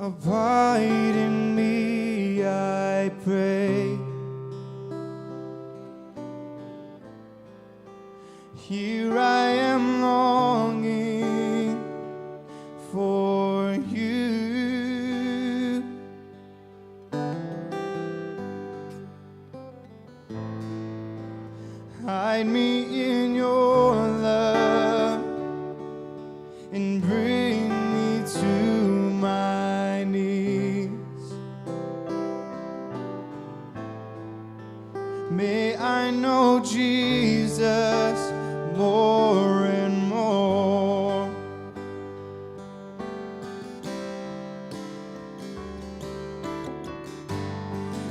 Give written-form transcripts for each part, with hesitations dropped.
Abide in me, I pray. Here I am longing for you. Hide me in your love and bring me to my knees. May I know Jesus more and more.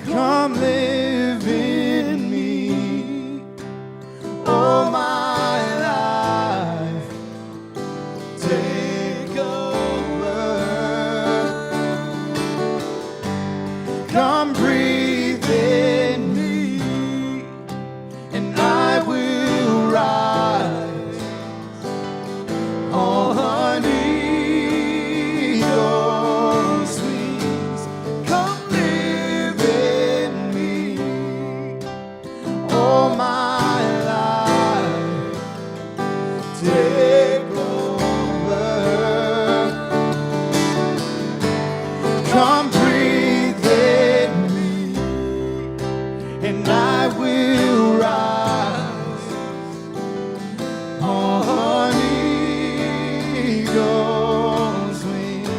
Come live in me, all my life. Take over. Come breathe in me, and I will rise on eagle's wings. Come live in me, all my life. Take over. Come breathe in me, and I will rise on eagle's wings.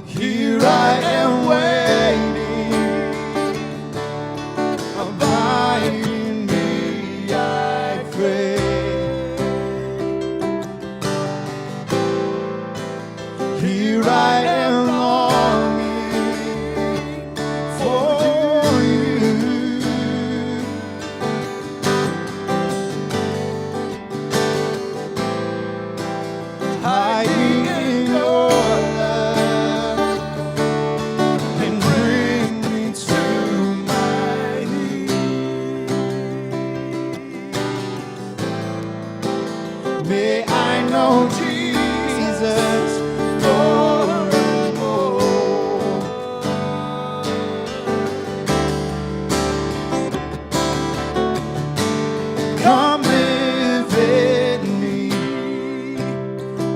Here I am waiting. Abide in me, I pray. Here I am longing for you. Hide me in your love and bring me to my knees. May I know Jesus more and more. Come live in me,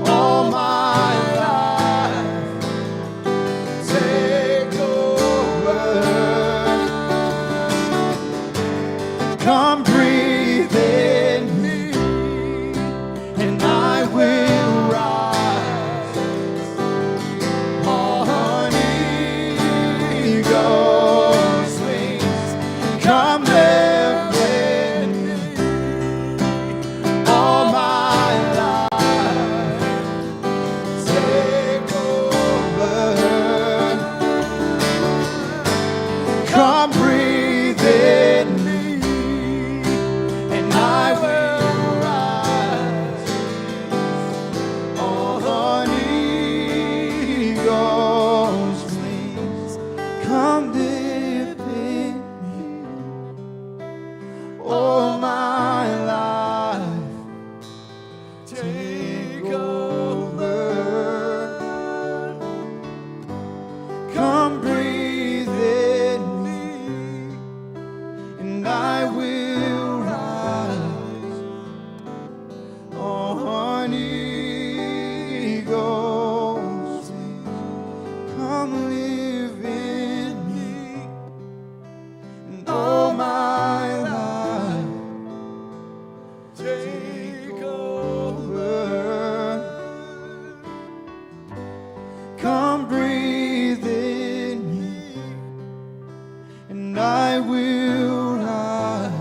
all my life. Take over. Come breathe in me, and I will rise on eagle's wings. Come live in me, all my life. Take over. Come breathe in me, and I will rise on eagle's wings. Come live in me, all my life. Take over. Come breathe in me, and I will rise on eagle's wings. Come live in me, and all my life. Take over. Come breathe in me, and I will rise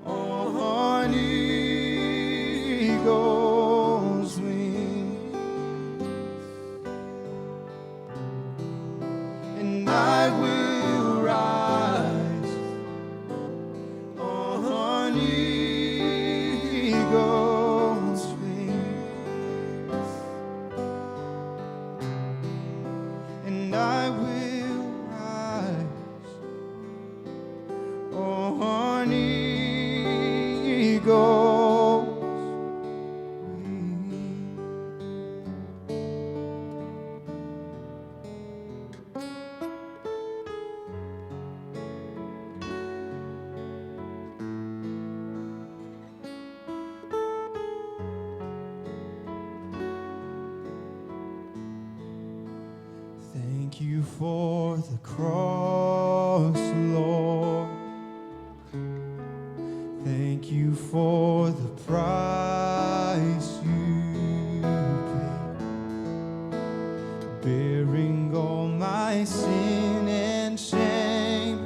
on eagle's wings, and I will rise on eagle's wings. I will rise on eagle's wings. Thank you for the cross, Lord. Thank you for the price you paid, bearing all my sin and shame.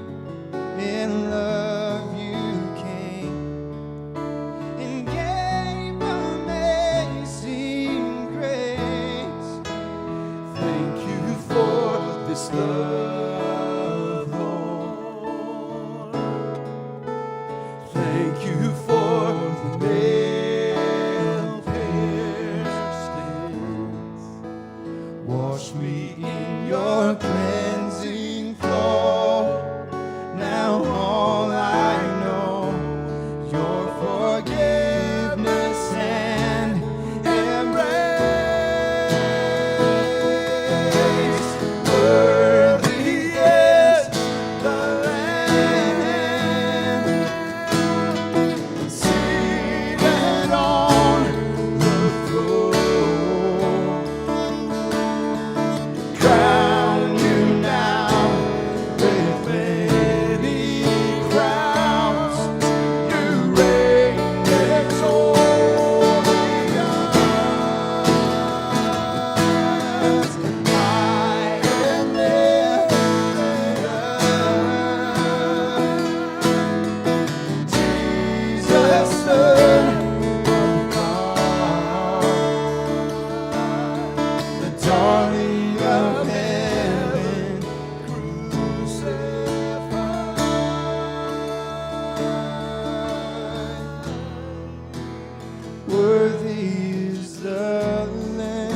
In love you came and gave amazing grace. Thank you for this love, Lord. Thank you for the nail-pierced hands. Wash me in your cleansing flow. Now all I know, your forgiveness and embrace. Worthy is the Lamb seated on the throne. Crown you now with many crowns. You reign victorious. I am lifted up. Jesus, Son of God, the darling of heaven, crucified. Worthy is the Lamb.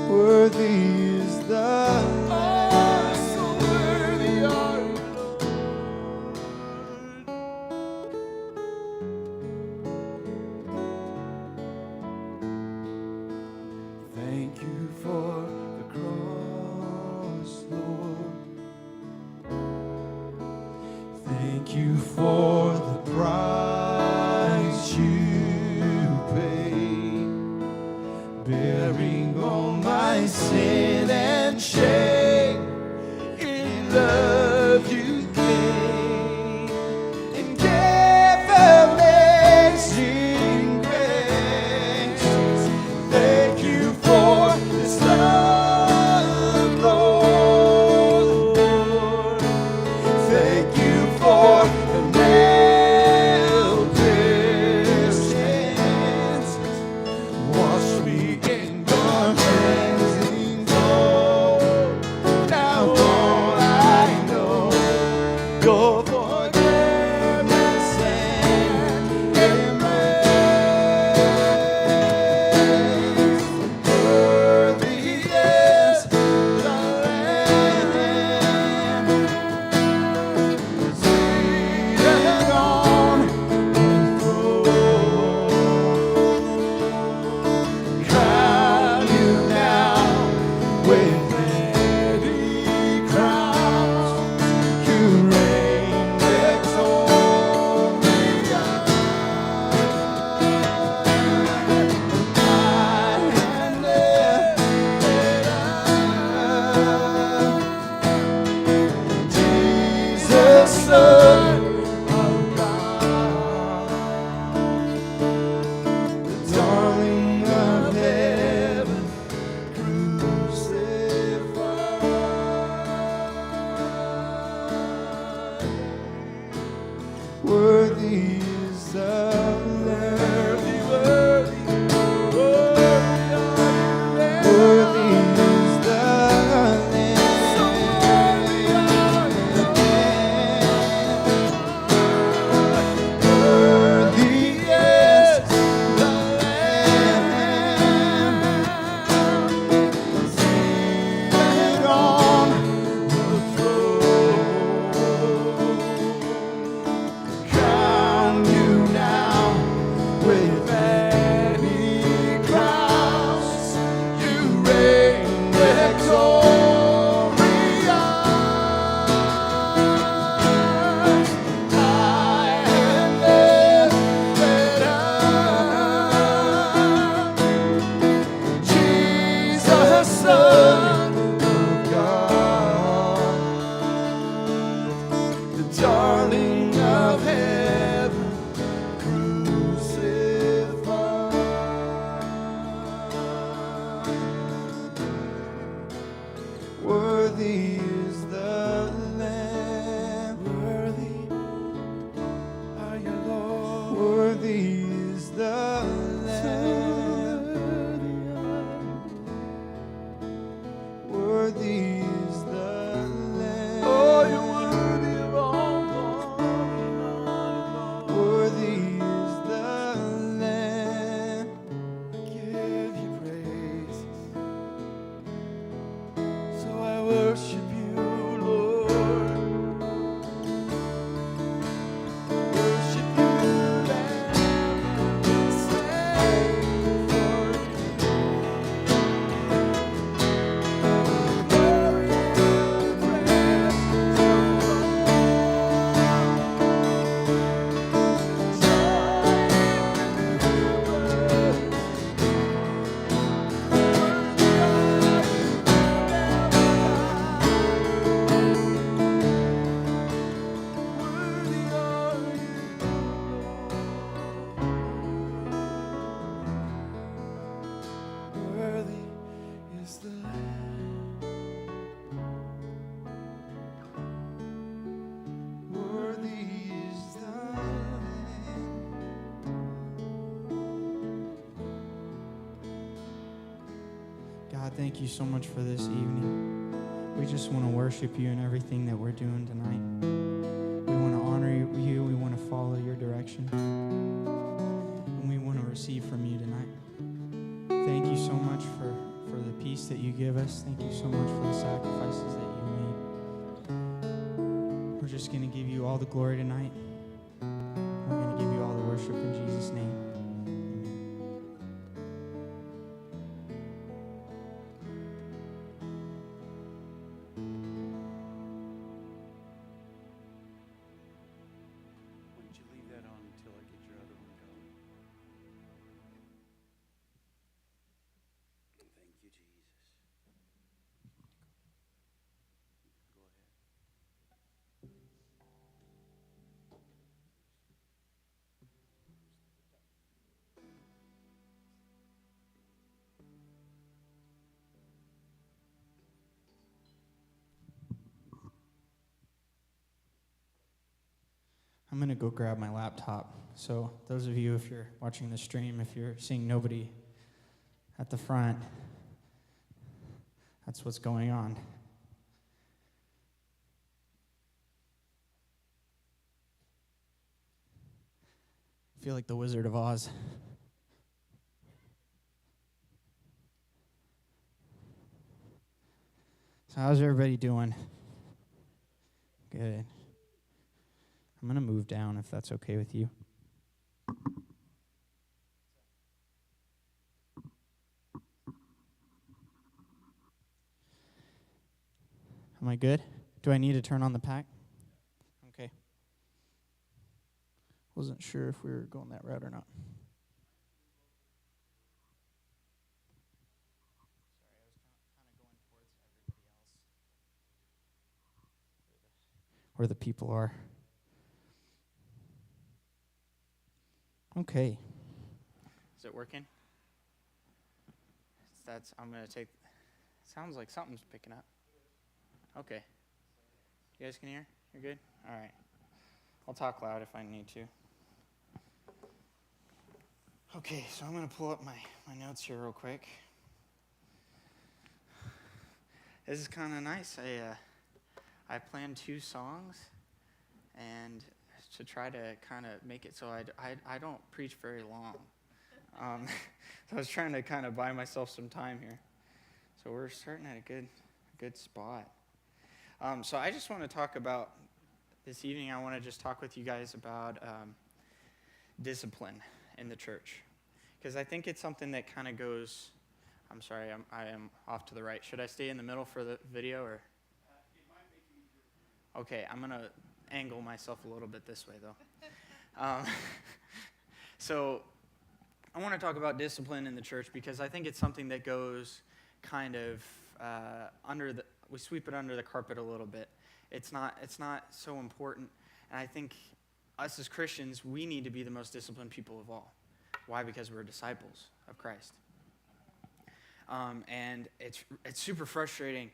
Worthy is the Lamb. So worthy are you, Lord. Thank you for the cross, Lord. Thank you for the price you paid, bearing all my sin and shame. In love you came and gave amazing grace. Thank you for this love, Lord. Thank you for the nail-pierced hands. Wash me in your cleansing flow. God, thank you so much for this evening. We just want to worship you in everything that we're doing tonight. We want to honor you. We want to follow your direction. And we want to receive from you tonight. Thank you so much for the peace that you give us. Thank you so much for the sacrifices that you made. We're just going to give you all the glory tonight. We're going to give you all the worship in Jesus' name. I'm going to go grab my laptop. So those of you, if you're watching the stream, if you're seeing nobody at the front, that's what's going on. I feel like the Wizard of Oz. So how's everybody doing? Good. I'm going to move down if that's okay with you. Am I good? Do I need to turn on the pack? Okay. Wasn't sure if we were going that route or not. Sorry, I was kind of going towards everybody else. Where the people are. Okay. Is it working? I'm going to take, sounds like something's picking up. Okay. You guys can hear? You're good? All right. I'll talk loud if I need to. Okay, so I'm going to pull up my notes here real quick. This is kind of nice. I planned 2 songs, and to try to kind of make it so I don't preach very long. So I was trying to kind of buy myself some time here. So we're starting at a good spot. So I just want to talk about, this evening I want to just talk with you guys about discipline in the church. Because I think it's something that kind of goes, I'm sorry, I am off to the right. Should I stay in the middle for the video, or? Okay, I'm going to angle myself a little bit this way, though. So I want to talk about discipline in the church because I think it's something that goes kind of we sweep it under the carpet a little bit. It's not so important. And I think us as Christians, we need to be the most disciplined people of all. Why? Because we're disciples of Christ. And it's super frustrating.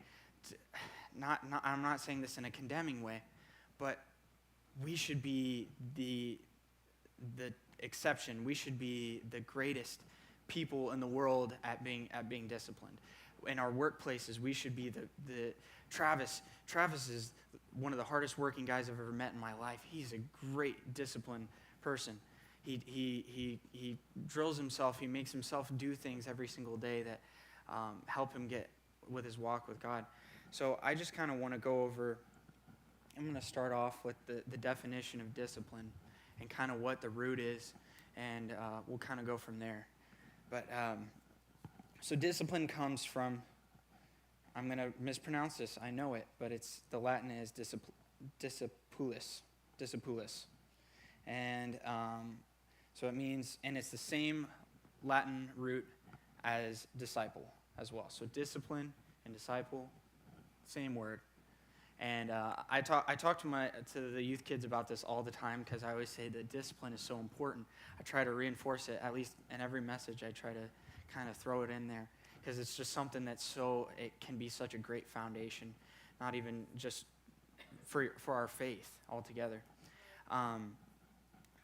I'm not saying this in a condemning way, but we should be the exception. We should be the greatest people in the world at being disciplined. In our workplaces, we should be the Travis. Travis is one of the hardest working guys I've ever met in my life. He's a great disciplined person. He drills himself. He makes himself do things every single day that help him get with his walk with God. So I just kind of want to go over, I'm going to start off with the definition of discipline and kind of what the root is, and we'll kind of go from there. But so discipline comes from, I'm going to mispronounce this, I know it, but the Latin is discipulus. And so it means, and it's the same Latin root as disciple as well. So discipline and disciple, same word. And I talk to the youth kids about this all the time because I always say that discipline is so important. I try to reinforce it, at least in every message. I try to kind of throw it in there because it's just something it can be such a great foundation, not even just for our faith altogether.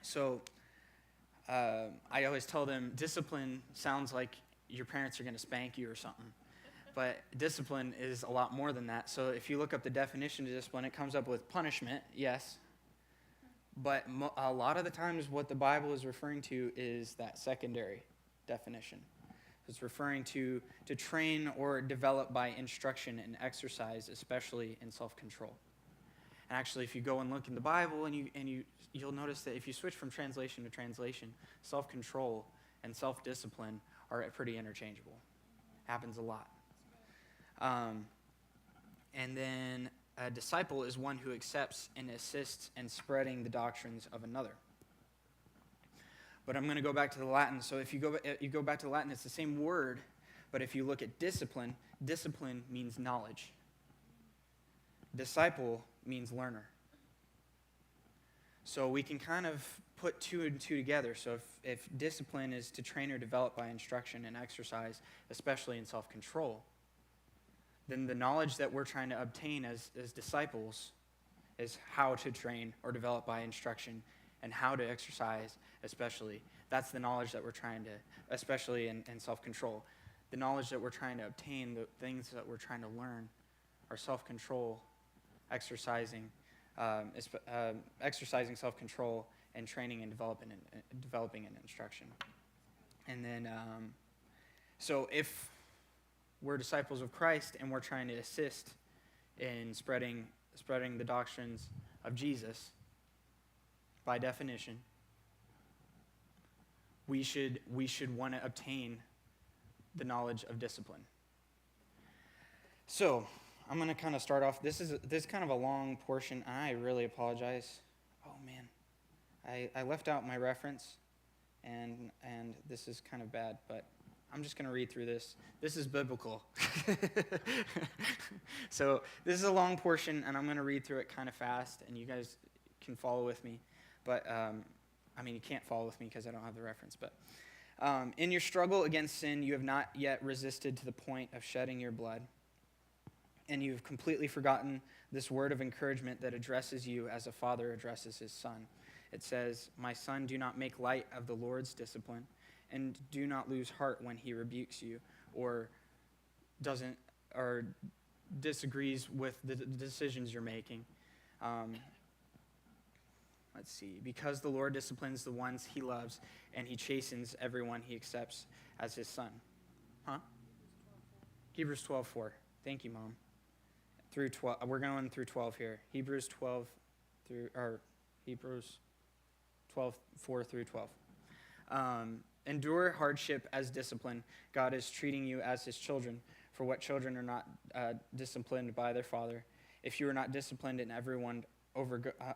So I always tell them discipline sounds like your parents are going to spank you or something. But discipline is a lot more than that. So if you look up the definition of discipline, it comes up with punishment, yes. But a lot of the times what the Bible is referring to is that secondary definition. It's referring to train or develop by instruction and exercise, especially in self-control. And actually, if you go and look in the Bible, you'll notice that if you switch from translation to translation, self-control and self-discipline are pretty interchangeable. Happens a lot. And then a disciple is one who accepts and assists in spreading the doctrines of another. But I'm going to go back to the Latin. So if you go back to the Latin, it's the same word, but if you look at discipline, discipline means knowledge. Disciple means learner. So we can kind of put two and two together. So if discipline is to train or develop by instruction and exercise, especially in self-control, then the knowledge that we're trying to obtain as disciples is how to train or develop by instruction and how to exercise, especially. That's the knowledge that we're trying to, especially in self-control. The knowledge that we're trying to obtain, the things that we're trying to learn are self-control, exercising self-control, and training and developing an instruction. And then, so if we're disciples of Christ and we're trying to assist in spreading the doctrines of Jesus, by definition, we should want to obtain the knowledge of discipline. So I'm going to kind of start off. This is kind of a long portion. I really apologize. Oh man, I left out my reference, and this is kind of bad, but I'm just going to read through this. This is biblical. So this is a long portion, and I'm going to read through it kind of fast, and you guys can follow with me. But, you can't follow with me because I don't have the reference. But in your struggle against sin, you have not yet resisted to the point of shedding your blood. And you've completely forgotten this word of encouragement that addresses you as a father addresses his son. It says, "My son, do not make light of the Lord's discipline, and do not lose heart when he rebukes you or disagrees with the decisions you're making." Let's see. "Because the Lord disciplines the ones he loves, and he chastens everyone he accepts as his son." Hebrews 12:4. Thank you, Mom. Through 12. We're going through 12 here. Hebrews 12:4 through 12. "Endure hardship as discipline. God is treating you as his children. For what children are not disciplined by their father? If you are not disciplined and everyone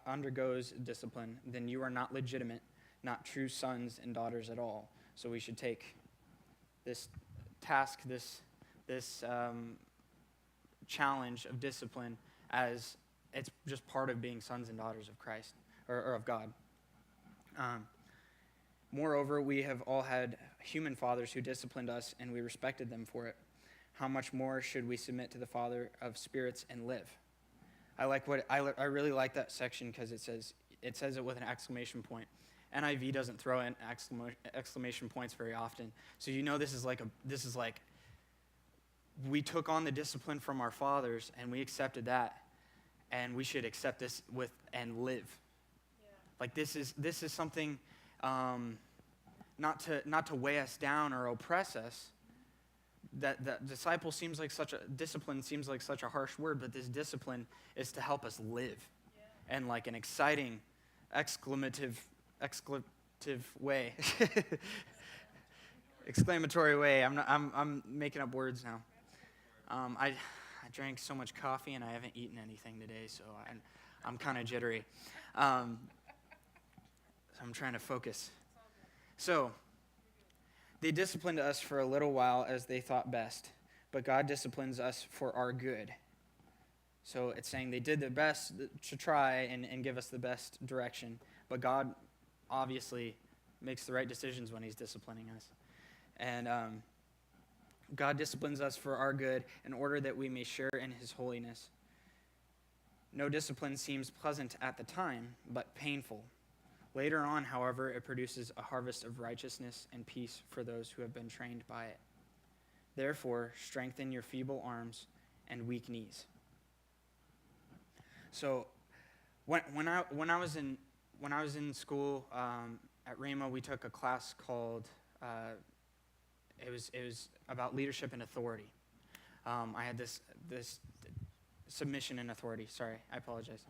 undergoes discipline, then you are not legitimate, not true sons and daughters at all." So we should take this task, this challenge of discipline as it's just part of being sons and daughters of Christ, or of God. "Moreover, we have all had human fathers who disciplined us, and we respected them for it. How much more should we submit to the Father of spirits and live?" I really like that section because it says it with an exclamation point. NIV doesn't throw in exclamation points very often, so this is like we took on the discipline from our fathers and we accepted that, and we should accept this and live. Yeah. Like this is something not to weigh us down or oppress us. That disciple discipline seems like such a harsh word, but this discipline is to help us live, and like an exciting, exclamative way, exclamatory way. I'm making up words now. I drank so much coffee and I haven't eaten anything today, so I'm kind of jittery. So I'm trying to focus. So, "They disciplined us for a little while as they thought best, but God disciplines us for our good." So it's saying they did their best to try and give us the best direction, but God obviously makes the right decisions when he's disciplining us. And God disciplines us for our good in order that we may share in his holiness. "No discipline seems pleasant at the time, but painful. Later on, however, it produces a harvest of righteousness and peace for those who have been trained by it." Therefore, strengthen your feeble arms and weak knees. So, when I was in school at Rhema, we took a class called it was about leadership and authority. I had this submission and authority. Sorry, I apologize.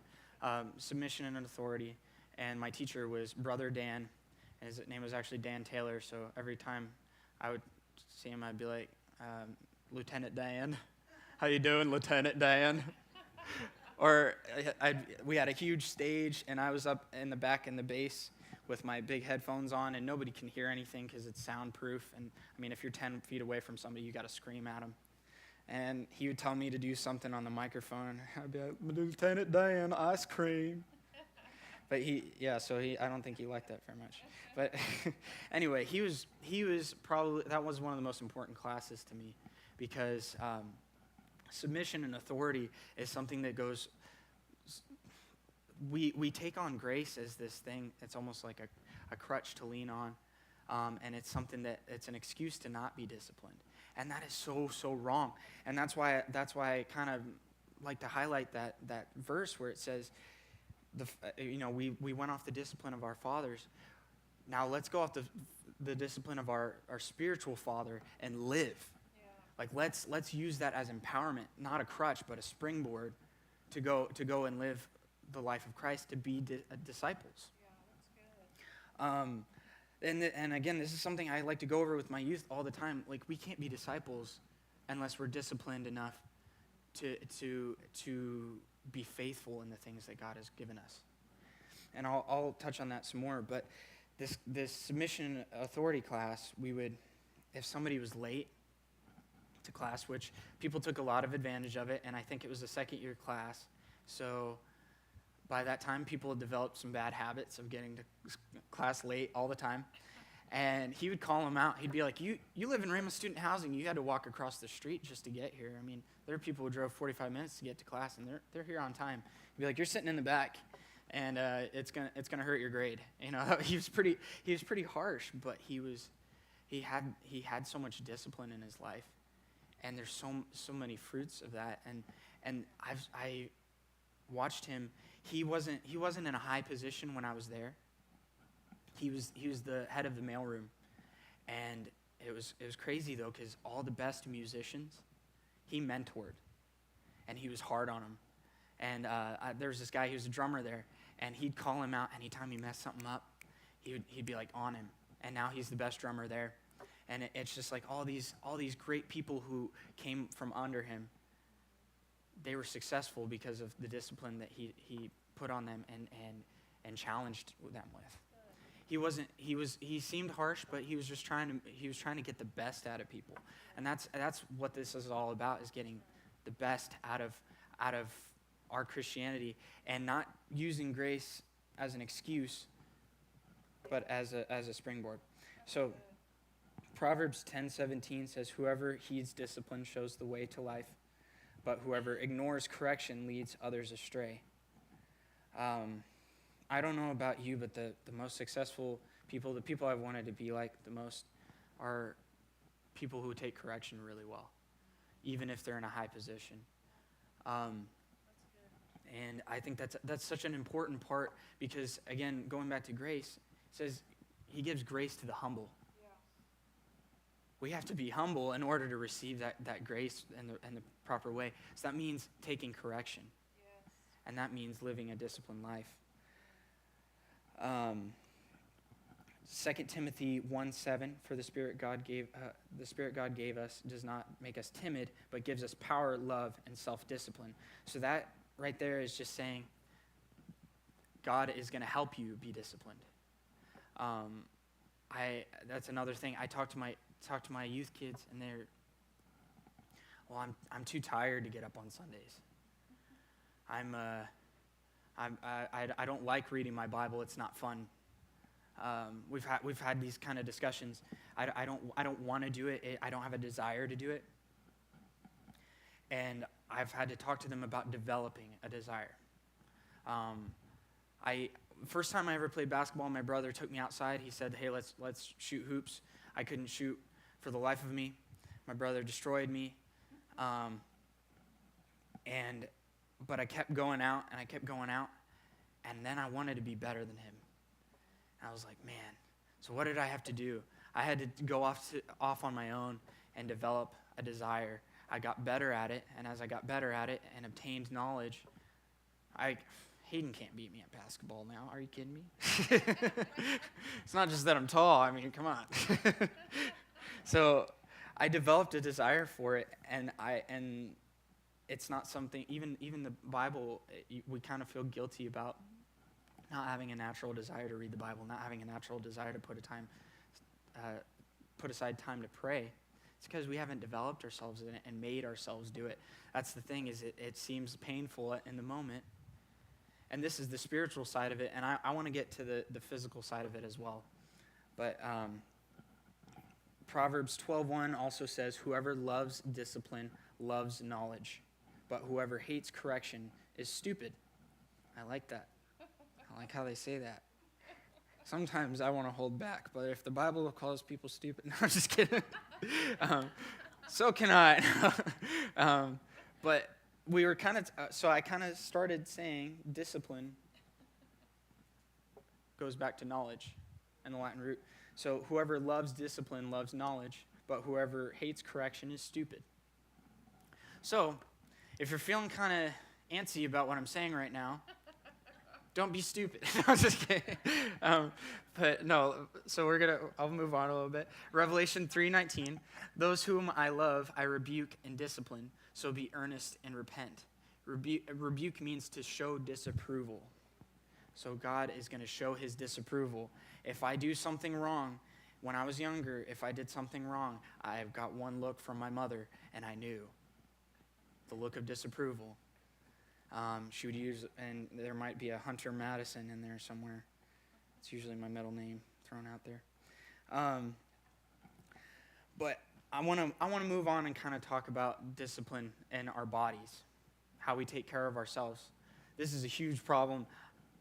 Submission and authority, and my teacher was Brother Dan. His name was actually Dan Taylor. So every time I would see him, I'd be like, Lieutenant Dan, how you doing, Lieutenant Dan? Or we had a huge stage, and I was up in the back in the bass with my big headphones on, and nobody can hear anything because it's soundproof. And I mean, if you're 10 feet away from somebody, you got to scream at them. And he would tell me to do something on the microphone. I'd be like, Lieutenant Dan, ice cream. But I don't think he liked that very much. But anyway, he was probably, that was one of the most important classes to me, because submission and authority is something that goes, we take on grace as this thing. It's almost like a crutch to lean on. And it's something that it's an excuse to not be disciplined. And that is so wrong. And that's why I kind of like to highlight that verse where it says, we went off the discipline of our fathers. Now let's go off the discipline of our spiritual father and live. Yeah. Like let's use that as empowerment, not a crutch, but a springboard to go and live the life of Christ, to be disciples. Yeah, that's good. And again, this is something I like to go over with my youth all the time. Like, we can't be disciples unless we're disciplined enough to be faithful in the things that God has given us. And I'll touch on that some more. But this submission authority class, we would, if somebody was late to class, which people took a lot of advantage of it, and I think it was a second-year class, so by that time, people had developed some bad habits of getting to class late all the time. And he would call them out. He'd be like, you live in Rhema Student Housing. You had to walk across the street just to get here. I mean, there are people who drove 45 minutes to get to class, and they're here on time. He'd be like, you're sitting in the back, and it's gonna hurt your grade. You know, he was pretty harsh, but he had so much discipline in his life, and there's so many fruits of that. And I watched him. He wasn't in a high position when I was there. He was the head of the mailroom, and it was crazy though, because all the best musicians he mentored, and he was hard on them. And there was this guy who was a drummer there, and he'd call him out anytime he messed something up. He'd be like on him, and now he's the best drummer there. And it's just like all these great people who came from under him. They were successful because of the discipline that he put on them and challenged them with. He seemed harsh, but he was trying to get the best out of people. And that's what this is all about, is getting the best out of our Christianity, and not using grace as an excuse, but as a springboard. So Proverbs 10:17 says, "Whoever heeds discipline shows the way to life, but whoever ignores correction leads others astray." I don't know about you, but the most successful people, the people I've wanted to be like the most, are people who take correction really well, even if they're in a high position. And I think that's such an important part, because, again, going back to grace, it says he gives grace to the humble. Yeah. We have to be humble in order to receive that grace in the proper way. So that means taking correction. Yes. And that means living a disciplined life. 2 Timothy 1:7, "For the Spirit God gave us does not make us timid, but gives us power, love, and self-discipline." So that right there is just saying God is going to help you be disciplined. That's another thing. I talk to my youth kids, and they're, I'm too tired to get up on Sundays. I don't like reading my Bible. It's not fun. We've had these kind of discussions. I don't want to do it. I don't have a desire to do it. And I've had to talk to them about developing a desire. First time I ever played basketball, my brother took me outside. He said, "Hey, let's shoot hoops." I couldn't shoot for the life of me. My brother destroyed me. But I kept going out, and I kept going out, and then I wanted to be better than him. And I was like, man, so what did I have to do? I had to go off on my own and develop a desire. I got better at it, and as I got better at it and obtained knowledge, Hayden can't beat me at basketball now. Are you kidding me? It's not just that I'm tall. I mean, come on. So I developed a desire for it, and it's not something, even the Bible, we kind of feel guilty about not having a natural desire to read the Bible, not having a natural desire to put aside time to pray. It's because we haven't developed ourselves in it and made ourselves do it. That's the thing, is it seems painful in the moment. And this is the spiritual side of it, and I want to get to the physical side of it as well. But Proverbs 12:1 also says, whoever loves discipline loves knowledge, but whoever hates correction is stupid. I like that. I like how they say that. Sometimes I want to hold back, but if the Bible calls people stupid, no, I'm just kidding. So can I. But we were so I kind of started saying discipline goes back to knowledge and the Latin root. So whoever loves discipline loves knowledge, but whoever hates correction is stupid. So if you're feeling kind of antsy about what I'm saying right now, don't be stupid. No, I'm just kidding. But no, so I'll move on a little bit. Revelation 3:19, those whom I love, I rebuke and discipline, so be earnest and repent. Rebuke means to show disapproval. So God is going to show his disapproval. If I do something wrong, when I was younger, if I did something wrong, I've got one look from my mother, and I knew the look of disapproval. She would use, and there might be a Hunter Madison in there somewhere. It's usually my middle name thrown out there. But I want to move on and kind of talk about discipline in our bodies, how we take care of ourselves. This is a huge problem,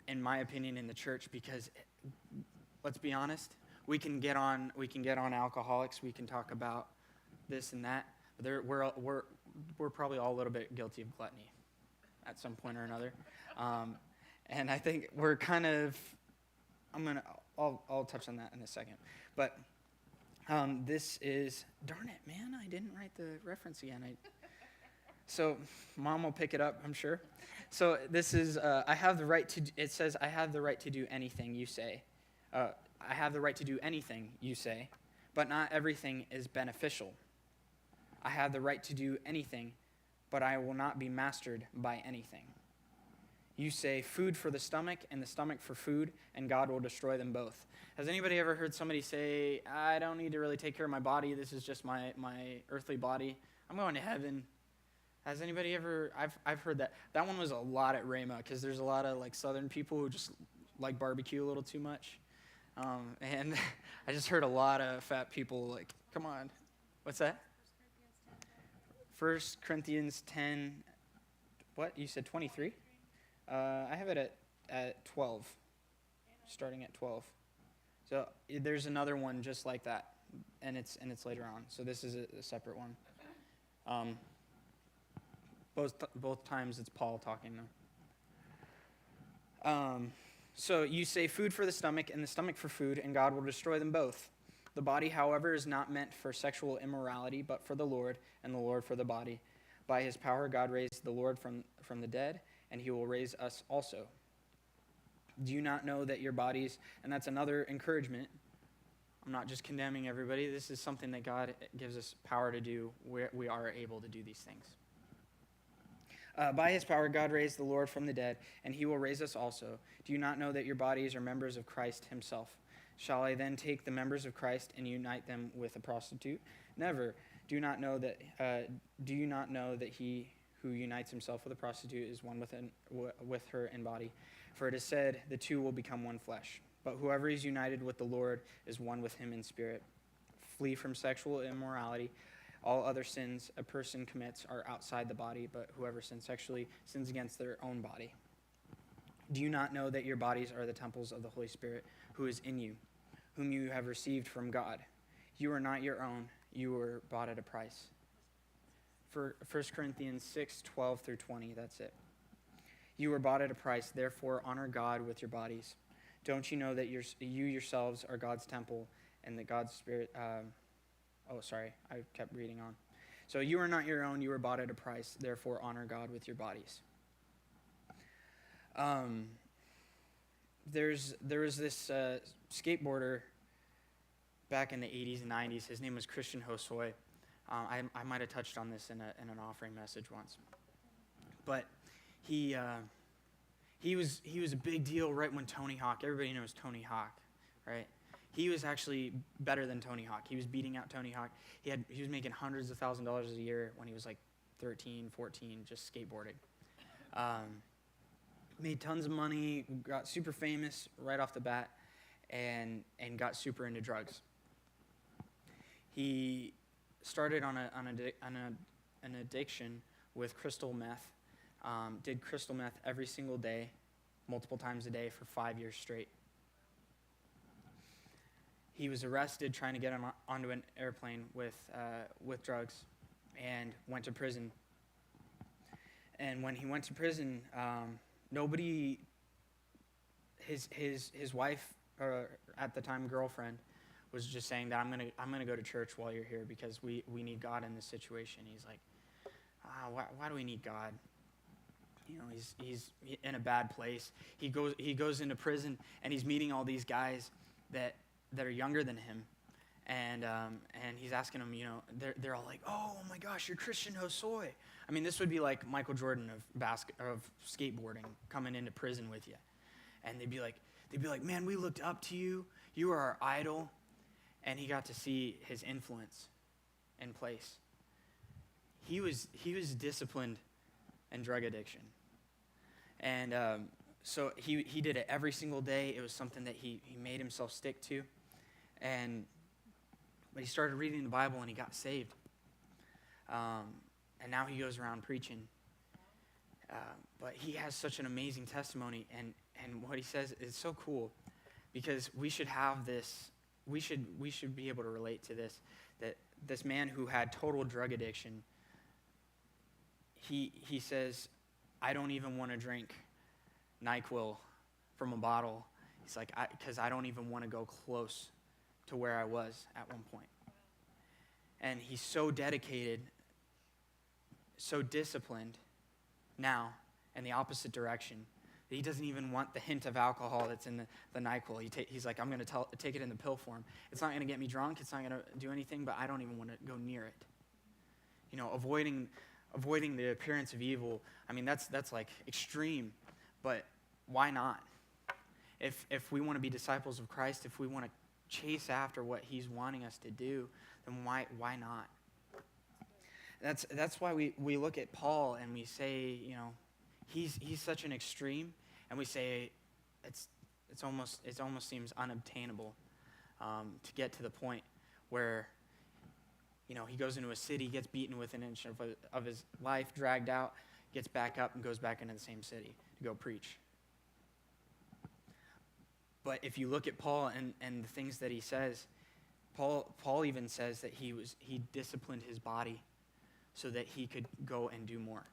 in my opinion, in the church, because let's be honest, we can get on alcoholics, we can talk about this and that, but we're probably all a little bit guilty of gluttony at some point or another. And I think we're kind of, I'll touch on that in a second. But this is, darn it, man, I didn't write the reference again. So Mom will pick it up, I'm sure. So this is, it says, I have the right to do anything you say. I have the right to do anything you say, but not everything is beneficial. I have the right to do anything, but I will not be mastered by anything. You say food for the stomach and the stomach for food, and God will destroy them both. Has anybody ever heard somebody say, I don't need to really take care of my body, this is just my earthly body, I'm going to heaven? Has anybody ever, I've heard that. That one was a lot at Rhema, because there's a lot of like Southern people who just like barbecue a little too much. And I just heard a lot of fat people like, come on, what's that? 1 Corinthians 10, what? You said 23? I have it at 12, starting at 12. So there's another one just like that, and it's later on. So this is a separate one. Both times it's Paul talking though. So you say food for the stomach and the stomach for food, and God will destroy them both. The body, however, is not meant for sexual immorality, but for the Lord, and the Lord for the body. By his power, God raised the Lord from the dead, and he will raise us also. Do you not know that your bodies, and that's another encouragement. I'm not just condemning everybody. This is something that God gives us power to do, where we are able to do these things. By his power, God raised the Lord from the dead, and he will raise us also. Do you not know that your bodies are members of Christ himself? Shall I then take the members of Christ and unite them with a prostitute? Never. Do you not know that he who unites himself with a prostitute is one with her in body? For it is said, the two will become one flesh. But whoever is united with the Lord is one with him in spirit. Flee from sexual immorality. All other sins a person commits are outside the body, but whoever sins sexually sins against their own body. Do you not know that your bodies are the temples of the Holy Spirit, who is in you, whom you have received from God? You are not your own. you were bought at a price. For 1 Corinthians 6:12 through 20, that's it. You were bought at a price, therefore honor God with your bodies. Don't you know that you yourselves are God's temple and that God's Spirit... I kept reading on. So you are not your own, you were bought at a price, therefore honor God with your bodies. There was this skateboarder back in the 80s and 90s. His name was Christian Hosoi. I might have touched on this in an offering message once. But he was a big deal right when Tony Hawk, everybody knows Tony Hawk, right? He was actually better than Tony Hawk. He was beating out Tony Hawk. He was making hundreds of thousands of dollars a year when he was like 13, 14, just skateboarding. Made tons of money, got super famous right off the bat, and got super into drugs. He started on an addiction with crystal meth. Did crystal meth every single day, multiple times a day for 5 years straight. He was arrested trying to get him onto an airplane with drugs, and went to prison. And when he went to prison, nobody, his wife, or at the time girlfriend, was just saying that I'm gonna go to church while you're here because we need God in this situation. He's like, why do we need God? You know, he's in a bad place. He goes into prison, and he's meeting all these guys that are younger than him, and he's asking them, you know, they're all like, oh my gosh, you're Christian Hosoi. I mean, this would be like Michael Jordan of skateboarding coming into prison with you, and they'd be like, man, we looked up to you. You were our idol, and he got to see his influence in place. He was disciplined in drug addiction, and so he did it every single day. It was something that he made himself stick to. But he started reading the Bible and he got saved. And now he goes around preaching. But he has such an amazing testimony, and what he says is so cool, because we should have this, we should be able to relate to this, that this man who had total drug addiction, he says, I don't even want to drink NyQuil from a bottle. He's like, because I don't even want to go close to where I was at one point. And he's so dedicated, so disciplined now in the opposite direction that he doesn't even want the hint of alcohol that's in the NyQuil. He's like, I'm going to take it in the pill form. It's not going to get me drunk. It's not going to do anything, but I don't even want to go near it. You know, avoiding the appearance of evil. I mean, that's like extreme, but why not? If we want to be disciples of Christ, if we want to chase after what he's wanting us to do, then why not? That's why we look at Paul and we say, you know, he's such an extreme, and we say it almost seems unobtainable to get to the point where, you know, he goes into a city, gets beaten within an inch of his life, dragged out, gets back up and goes back into the same city to go preach. But if you look at Paul and the things that he says, Paul even says that he disciplined his body so that he could go and do more.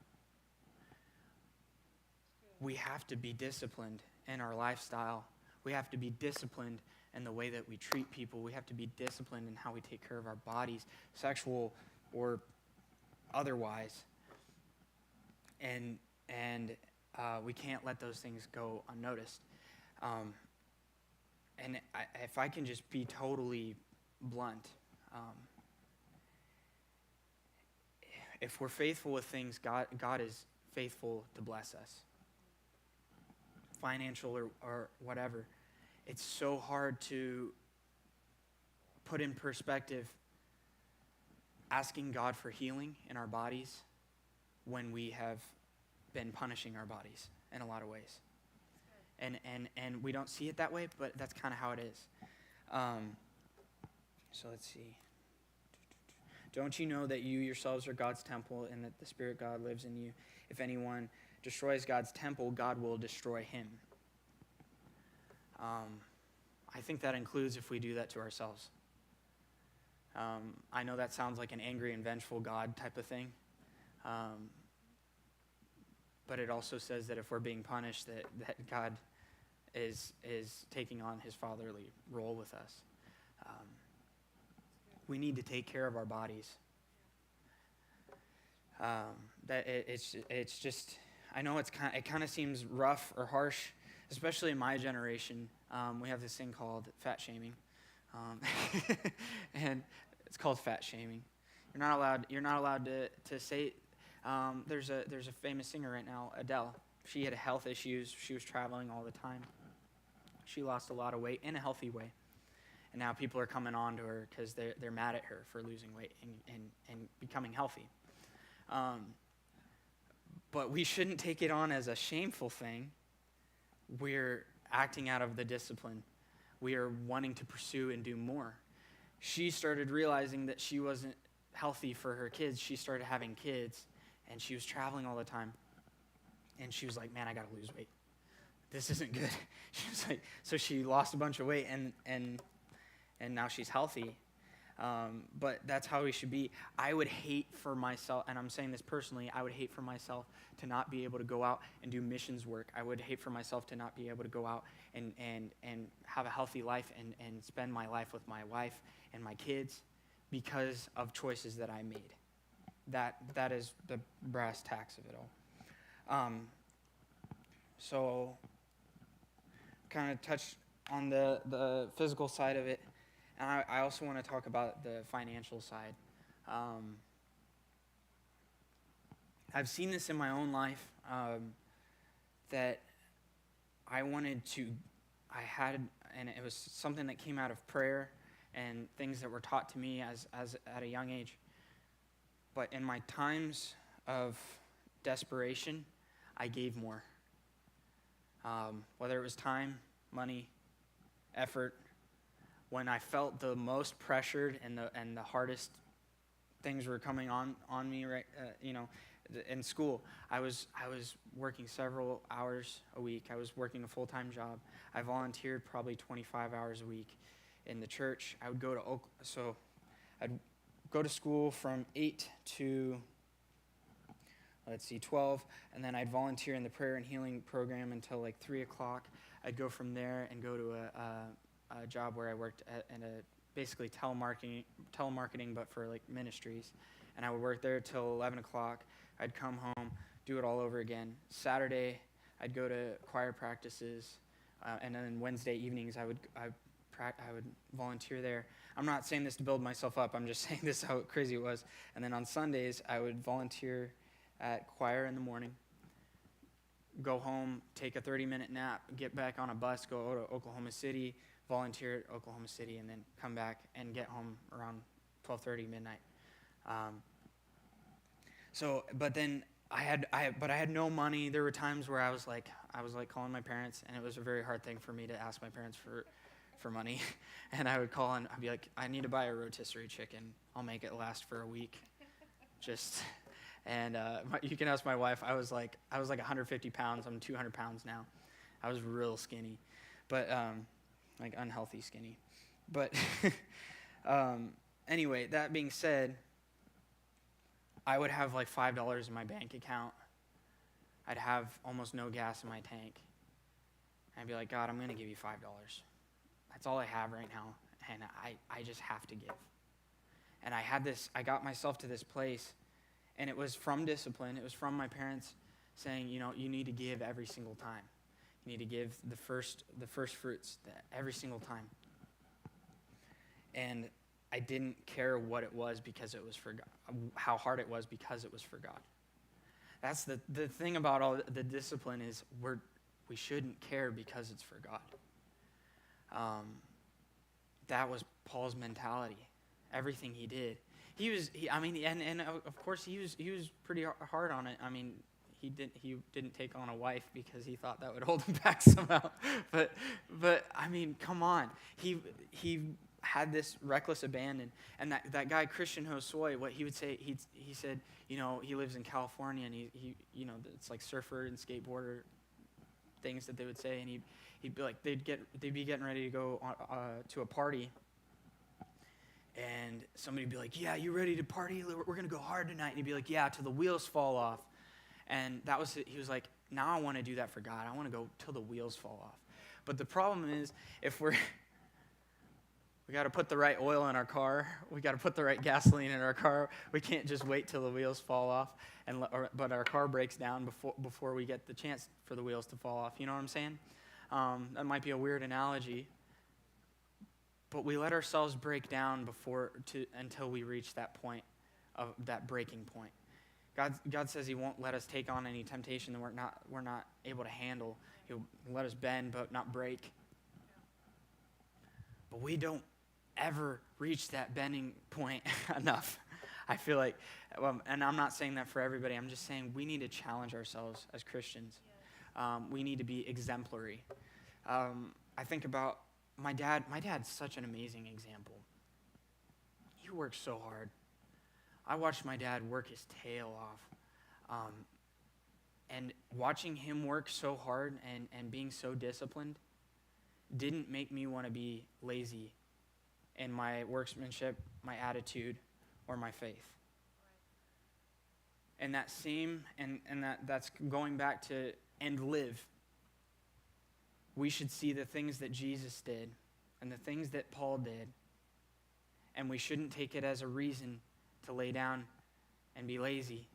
We have to be disciplined in our lifestyle. We have to be disciplined in the way that we treat people. We have to be disciplined in how we take care of our bodies, sexual or otherwise. And we can't let those things go unnoticed. And if I can just be totally blunt, if we're faithful with things, God is faithful to bless us. Financial or whatever. It's so hard to put in perspective asking God for healing in our bodies when we have been punishing our bodies in a lot of ways. And we don't see it that way, but that's kind of how it is. So let's see. Don't you know that you yourselves are God's temple and that the Spirit God lives in you? If anyone destroys God's temple, God will destroy him. I think that includes if we do that to ourselves. I know that sounds like an angry and vengeful God type of thing. But it also says that if we're being punished, that God is taking on his fatherly role with us. We need to take care of our bodies. It's just, I know it kind of seems rough or harsh, especially in my generation. We have this thing called fat shaming, and it's called fat shaming. You're not allowed to say. There's a famous singer right now, Adele. She had health issues. She was traveling all the time. She lost a lot of weight in a healthy way. And now people are coming on to her because they're mad at her for losing weight and becoming healthy. But we shouldn't take it on as a shameful thing. We're acting out of the discipline. We are wanting to pursue and do more. She started realizing that she wasn't healthy for her kids. She started having kids, and she was traveling all the time. And she was like, man, I got to lose weight. This isn't good. She was like, so she lost a bunch of weight, and now she's healthy. But that's how we should be. I would hate for myself, and I'm saying this personally, I would hate for myself to not be able to go out and do missions work. I would hate for myself to not be able to go out and have a healthy life and spend my life with my wife and my kids because of choices that I made. That is the brass tacks of it all. So kind of touch on the physical side of it. And I also want to talk about the financial side. I've seen this in my own life, that and it was something that came out of prayer and things that were taught to me as at a young age. But in my times of desperation, I gave more. Whether it was time, money, effort. When I felt the most pressured and the hardest things were coming on me, right? In school, I was working several hours a week. I was working a full-time job. I volunteered probably 25 hours a week in the church. I would go to I'd go to school from 8 to 12, and then I'd volunteer in the prayer and healing program until like 3 o'clock. I'd go from there and go to a job where I worked in a basically telemarketing, but for like ministries. And I would work there till 11 o'clock. I'd come home, do it all over again. Saturday, I'd go to choir practices, and then Wednesday evenings, I would volunteer there. I'm not saying this to build myself up. I'm just saying this how crazy it was. And then on Sundays, I would volunteer at choir in the morning, go home, take a 30-minute nap, get back on a bus, go to Oklahoma City, volunteer at Oklahoma City, and then come back and get home around 12:30 midnight. But then I had no money. There were times where I was like calling my parents, and it was a very hard thing for me to ask my parents for money. And I would call and I'd be like, I need to buy a rotisserie chicken. I'll make it last for a week. You can ask my wife. I was like 150 pounds. I'm 200 pounds now. I was real skinny, but like unhealthy skinny. But anyway, that being said, I would have like $5 in my bank account. I'd have almost no gas in my tank. I'd be like, God, I'm going to give you $5. That's all I have right now, and I just have to give. And I got myself to this place, and it was from discipline. It was from my parents saying, you need to give every single time. You need to give the first fruits every single time. And I didn't care what it was because it was for God, how hard it was because it was for God. That's the thing about all the discipline is we shouldn't care because it's for God. That was Paul's mentality. Everything he did, and of course he was pretty hard on it. I mean, he didn't take on a wife because he thought that would hold him back somehow. But I mean, come on, he had this reckless abandon, and that guy Christian Hosoi, what he would say, he said, he lives in California, and he it's like surfer and skateboarder things that they would say, and he'd be like, they'd be getting ready to go to a party, And somebody would be like, yeah, you ready to party? We're going to go hard tonight. And he'd be like, yeah, till the wheels fall off. And that was it. He was like, now I want to do that for God. I want to go till the wheels fall off. But the problem is, if we got to put the right oil in our car. We got to put the right gasoline in our car. We can't just wait till the wheels fall off, but our car breaks down before we get the chance for the wheels to fall off. You know what I'm saying? That might be a weird analogy, but we let ourselves break down until we reach that point of that breaking point. God says He won't let us take on any temptation that we're not able to handle. He'll let us bend but not break. But we don't ever reach that bending point enough. I feel like, and I'm not saying that for everybody. I'm just saying we need to challenge ourselves as Christians. We need to be exemplary. I think about my dad. My dad's such an amazing example. He works so hard. I watched my dad work his tail off. And watching him work so hard and being so disciplined didn't make me want to be lazy in my workmanship, my attitude, or my faith. And that same, and that's going back to and live. We should see the things that Jesus did and the things that Paul did, and we shouldn't take it as a reason to lay down and be lazy.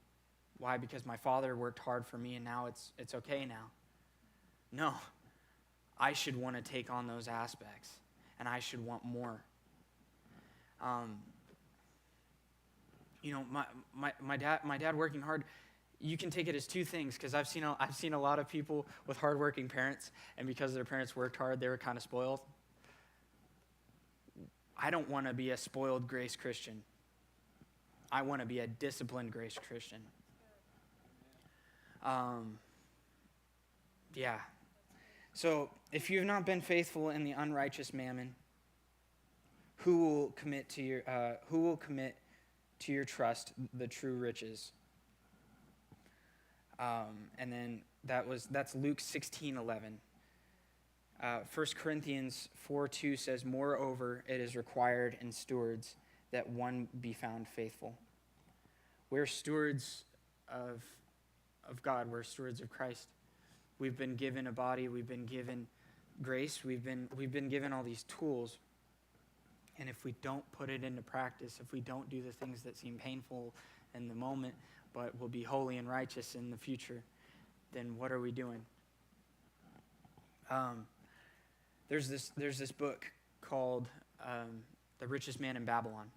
Why? Because my father worked hard for me and now it's okay now. No. I should want to take on those aspects, and I should want more. My dad working hard, you can take it as two things, because I've seen a lot of people with hardworking parents, and because their parents worked hard, they were kind of spoiled. I don't want to be a spoiled grace Christian. I want to be a disciplined grace Christian. Yeah. So, if you have not been faithful in the unrighteous mammon, who will commit to your trust the true riches? And then that's Luke 16:11. 1 Corinthians 4:2 says, "Moreover, it is required in stewards that one be found faithful." We're stewards of God. We're stewards of Christ. We've been given a body. We've been given grace. We've been given all these tools. And if we don't put it into practice, if we don't do the things that seem painful in the moment, but will be holy and righteous in the future, then what are we doing? There's this book called The Richest Man in Babylon,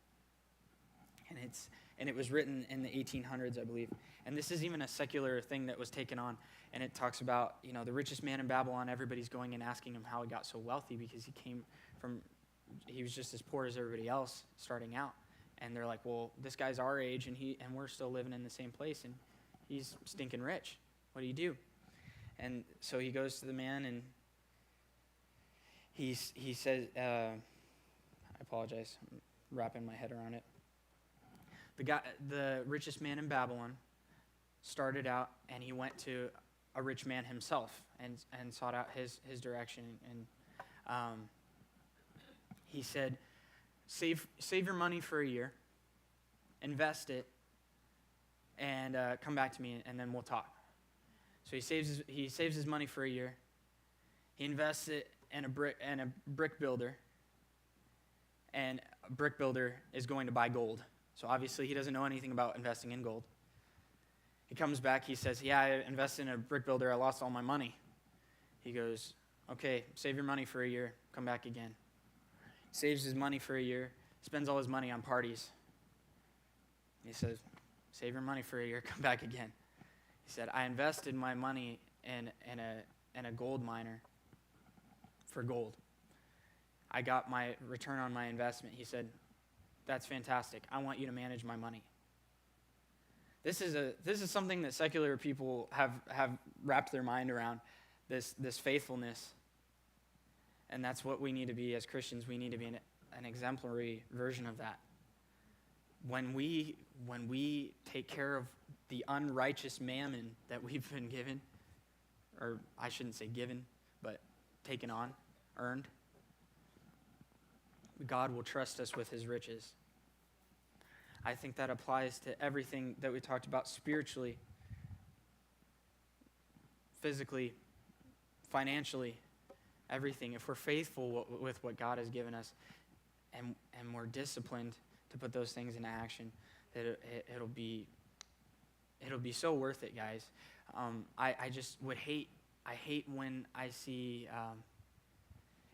and it was written in the 1800s, I believe. And this is even a secular thing that was taken on, and it talks about, the richest man in Babylon. Everybody's going and asking him how he got so wealthy, because he was just as poor as everybody else starting out. And they're like, well, this guy's our age, and we're still living in the same place, and he's stinking rich. What do you do? And so he goes to the man, and he says, I apologize, I'm wrapping my head around it. The richest man in Babylon started out, and he went to a rich man himself and sought out his direction. And he said, save your money for a year, invest it, and come back to me, and then we'll talk. So he saves his money for a year. He invests it in a brick builder, and a brick builder is going to buy gold. So obviously he doesn't know anything about investing in gold. He comes back, he says, yeah, I invested in a brick builder, I lost all my money. He goes, okay, save your money for a year, come back again. Saves his money for a year, spends all his money on parties. He says, save your money for a year, come back again. He said, I invested my money in a gold miner for gold. I got my return on my investment. He said, that's fantastic. I want you to manage my money. This is something that secular people have wrapped their mind around, this faithfulness. And that's what we need to be as Christians. We need to be an exemplary version of that. When we take care of the unrighteous mammon that we've been given, or I shouldn't say given, but taken on, earned, God will trust us with his riches. I think that applies to everything that we talked about spiritually, physically, financially, everything. If we're faithful with what God has given us and we're disciplined to put those things into action, that it'll be so worth it, guys. I just would hate when I see,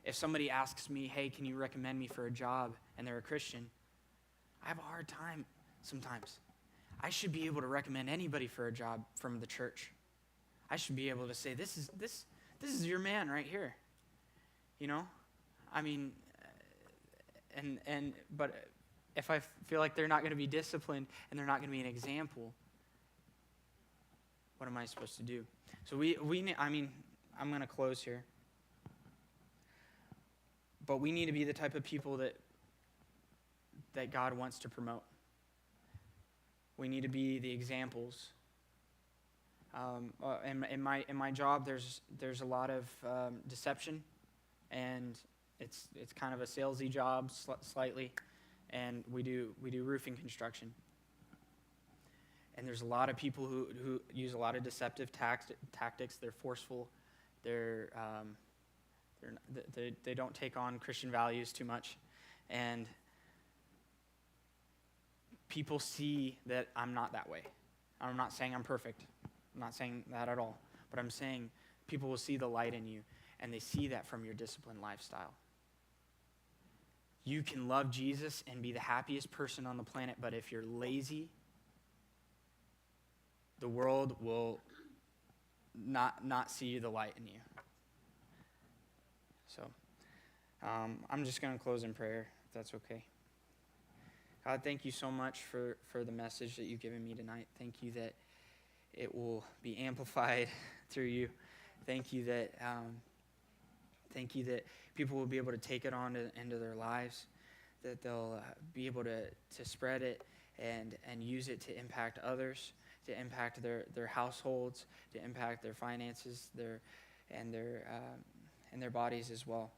if somebody asks me, hey, can you recommend me for a job, and they're a Christian, I have a hard time sometimes. I should be able to recommend anybody for a job from the church. I should be able to say, this is your man right here. You know? I mean, but if I feel like they're not going to be disciplined and they're not going to be an example, what am I supposed to do? So I'm going to close here. But we need to be the type of people that God wants to promote. We need to be the examples. In my job, there's a lot of deception, and it's kind of a salesy job slightly, and we do roofing construction. And there's a lot of people who use a lot of deceptive tactics. They're forceful. They don't take on Christian values too much, and people see that I'm not that way. I'm not saying I'm perfect. I'm not saying that at all. But I'm saying people will see the light in you, and they see that from your disciplined lifestyle. You can love Jesus and be the happiest person on the planet, but if you're lazy, the world will not see the light in you. So I'm just going to close in prayer, if that's okay. God, thank you so much for the message that you've given me tonight. Thank you that it will be amplified through you. Thank you that people will be able to take it on into their lives, that they'll be able to spread it and use it to impact others, to impact their households, to impact their finances, and their bodies as well.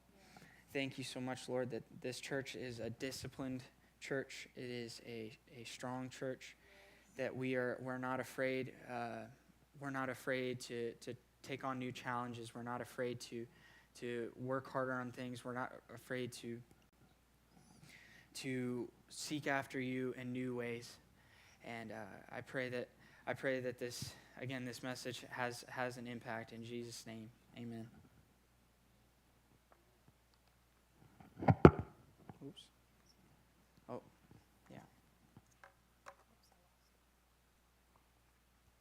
Thank you so much, Lord, that this church is a disciplined church. It is a strong church, that we're not afraid. We're not afraid to take on new challenges. We're not afraid to work harder on things. We're not afraid to seek after you in new ways. And I pray that this message has an impact in Jesus' name. Amen. Oops.